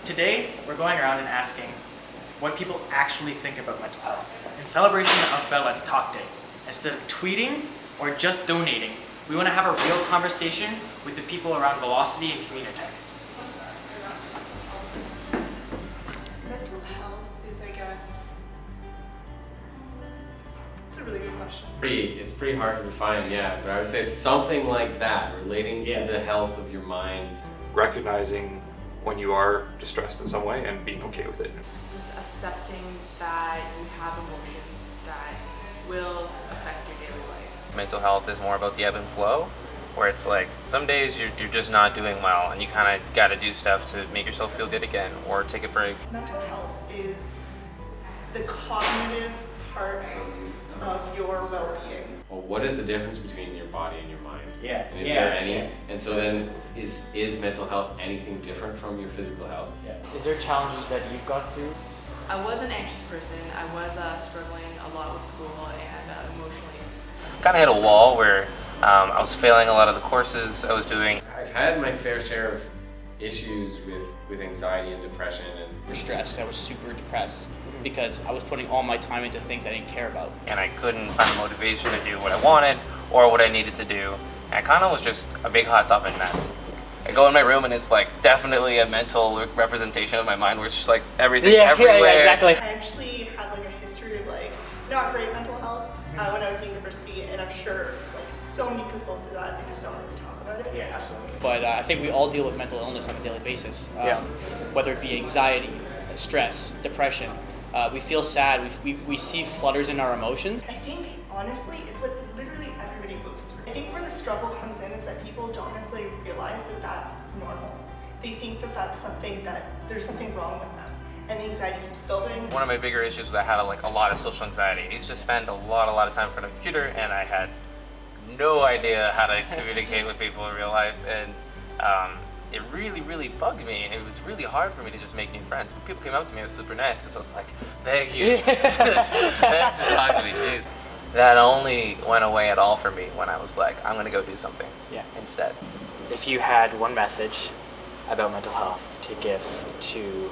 Today, we're going around and asking what people actually think about mental health in celebration of Bell Let's Talk Day. Instead of tweeting or just donating, we want to have a real conversation with the people around Velocity and Communitech. Mental health is, I guess, it's a really good question. It's pretty hard to define, yeah, but I would say it's something like that, relating to the health of your mind. Recognizing when you are distressed in some way and being okay with it. Just accepting that you have emotions that will affect your daily life. Mental health is more about the ebb and flow, where it's like some days you're just not doing well and you kind of got to do stuff to make yourself feel good again or take a break. Mental health is the cognitive part of your well-being. Well, what is the difference between your body and your mind? Yeah. And is there any? And so then, is mental health anything different from your physical health? Is there challenges that you've gone through? I was an anxious person. I was struggling a lot with school and emotionally. Kind of hit a wall where I was failing a lot of the courses I was doing. I've had my fair share of issues with anxiety and depression and stressed. I was super depressed because I was putting all my time into things I didn't care about. And I couldn't find the motivation to do what I wanted or what I needed to do. And I kind of was just a big hot topic mess. I go in my room and it's like definitely a mental representation of my mind where it's just like everything's everywhere. Yeah, exactly. I actually had like a history of like not great mental health when I was in university, and I'm sure like so many people do that, they just don't really talk about it. Yeah, absolutely. But I think we all deal with mental illness on a daily basis, whether it be anxiety, stress, depression. We feel sad, we see flutters in our emotions. I think, honestly, it's what literally everybody goes through. I think where the struggle comes in is that people don't necessarily realize that that's normal. They think that that's something that there's something wrong with them, and the anxiety keeps building. One of my bigger issues was I had a lot of social anxiety. I used to spend a lot of time in front of a computer, and I had no idea how to communicate with people in real life, and it really bugged me, and it was really hard for me to just make new friends. When people came up to me, it was super nice, because I was like, thank you. Thanks for talking to me, jeez. That only went away at all for me when I was like, I'm going to go do something instead. If you had one message about mental health to give to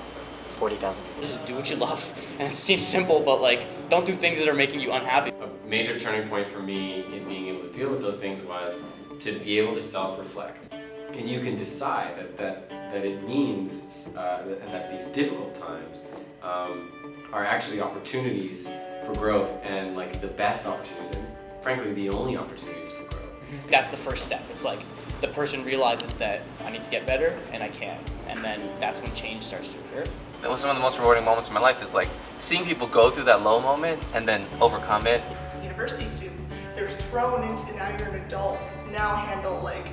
40,000 people. Just do what you love. And it seems simple, but like, don't do things that are making you unhappy. a major turning point for me in being able to deal with those things was to be able to self-reflect. And you can decide that it means that these difficult times are actually opportunities for growth, and like the best opportunities, and frankly the only opportunities for growth. That's the first step. It's like the person realizes that I need to get better and I can. And then that's when change starts to occur. That was some of the most rewarding moments in my life, is like seeing people go through that low moment and then overcome it. University students, they're thrown into, now you're an adult, now handle like,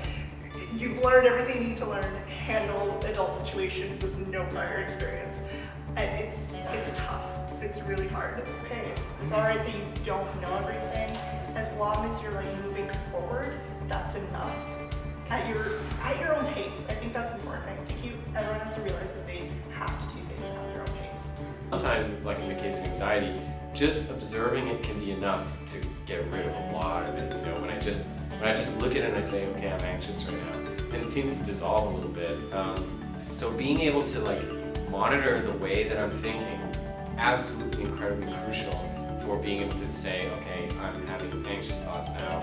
you've learned everything you need to learn, handle adult situations with no prior experience. And it's tough. It's really hard. Okay, it's alright that you don't know everything. As long as you're like moving forward, that's enough. At your own pace. I think that's important. I think everyone has to realize that they have to do things at their own pace. Sometimes, like in the case of anxiety, just observing it can be enough to get rid of a lot of it. You know, when I just look at it and I say, okay, I'm anxious right now, and it seems to dissolve a little bit. So being able to like monitor the way that I'm thinking is absolutely incredibly crucial for being able to say, okay, I'm having anxious thoughts now.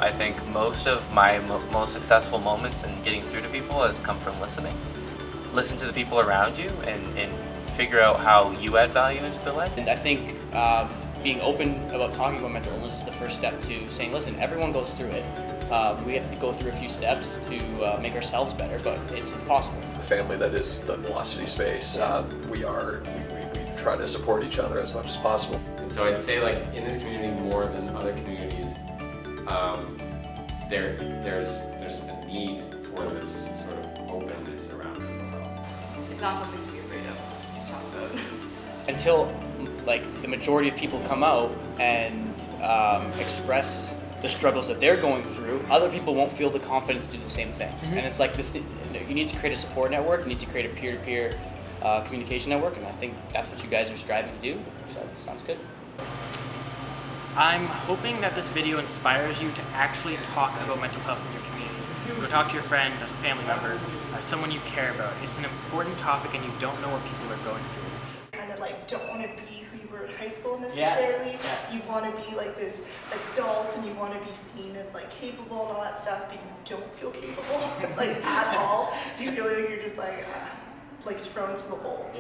I think most of my most successful moments in getting through to people has come from listening. Listen to the people around you and figure out how you add value into their life. And I think being open about talking about mental illness is the first step to saying, listen, everyone goes through it. We have to go through a few steps to make ourselves better, but it's possible. The family that is the Velocity space, we try to support each other as much as possible. And so I'd say, like, in this community more than other communities, there's a need for this sort of openness around mental health. It's not something to be afraid of to talk about. Until like the majority of people come out and express the struggles that they're going through, other people won't feel the confidence to do the same thing. And it's like this, you need to create a support network, you need to create a peer-to-peer communication network, and I think that's what you guys are striving to do, so sounds good. I'm hoping that this video inspires you to actually talk about mental health in your community. Go talk to your friend, a family member, someone you care about. It's an important topic and you don't know what people are going through. Kind of like don't want to be who you were in high school necessarily. You want to be like this adult and you want to be seen as like capable and all that stuff, but you don't feel capable like at all. You feel like you're just like thrown to the wolves.